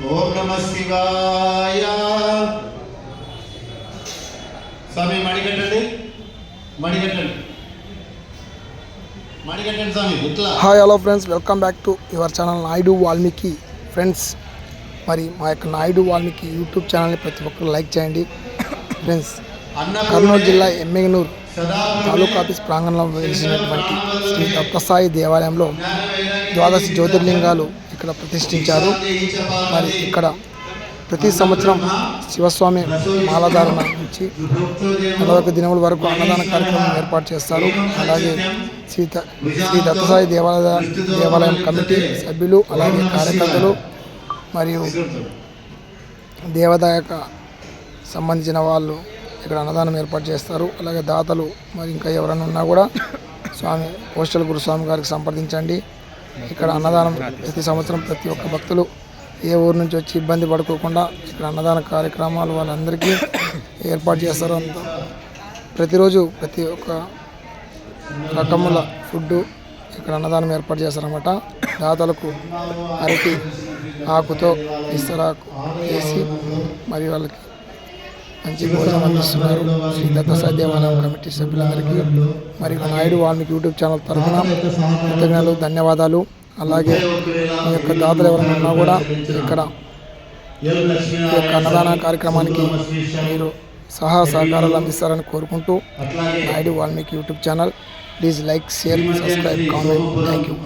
ఓం నమ శివాయ. స్వామి మడిగట్టండి, మడిగట్టండి, మడిగట్టండి స్వామి. Hi hello friends, welcome back to your channel Naidu Valmiki. Friends, మరి మా యొక్క నాయుడు వాల్మీకి యూట్యూబ్ ఛానల్ని ప్రతి ఒక్కరు లైక్ చేయండి. ఫ్రెండ్స్, కర్నూలు జిల్లా ఎమ్మెగనూరు తాలూకా ఆఫీస్ ప్రాంగణంలో వెలిసినటువంటి శ్రీ దత్తసాయి దేవాలయంలో ద్వాదశ జ్యోతిర్లింగాలు ఇక్కడ ప్రతిష్ఠించారు. మరి ఇక్కడ ప్రతి సంవత్సరం శివస్వామి మాలధారణ నుంచి 40 దినముల వరకు అన్నదాన కార్యక్రమం ఏర్పాటు చేస్తారు. అలాగే శ్రీ దత్తసాయి దేవాలయం కమిటీ సభ్యులు, అలాగే కార్యకర్తలు మరియు దేవాదాయక సంబంధించిన వాళ్ళు ఇక్కడ అన్నదానం ఏర్పాటు చేస్తారు. అలాగే దాతలు మరి ఇంకా ఎవరైనా ఉన్నా కూడా స్వామి పోస్టల్ గురుస్వామి గారికి సంప్రదించండి. ఇక్కడ అన్నదానం ప్రతి సంవత్సరం ప్రతి ఒక్క భక్తులు ఏ ఊరు నుంచి వచ్చి ఇబ్బంది పడుకోకుండా ఇక్కడ అన్నదాన కార్యక్రమాలు వాళ్ళందరికీ ఏర్పాటు చేస్తారు. అంతా ప్రతిరోజు ప్రతి ఒక్క రకముల ఫుడ్డు ఇక్కడ అన్నదానం ఏర్పాటు చేస్తారన్నమాట. దాతలకు అరటి ఆకుతో ఇస్తరాకు వేసి మరి వాళ్ళకి మంచి భోజనం అందిస్తున్నారు శ్రీ దత్తసాయి దేవాలయం కమిటీ సభ్యులందరికీ. మరి నాయుడు వాల్మీకి యూట్యూబ్ ఛానల్ తరఫున కృతజ్ఞతలు, ధన్యవాదాలు. అలాగే మీ యొక్క దాతలు ఎవరైనా ఉన్నా కూడా ఇక్కడ ఈ యొక్క అన్నదాన కార్యక్రమానికి మీరు సహకారాలు అందిస్తారని కోరుకుంటూ Naidu Valmiki YouTube channel please like, share, subscribe, comment. Thank you.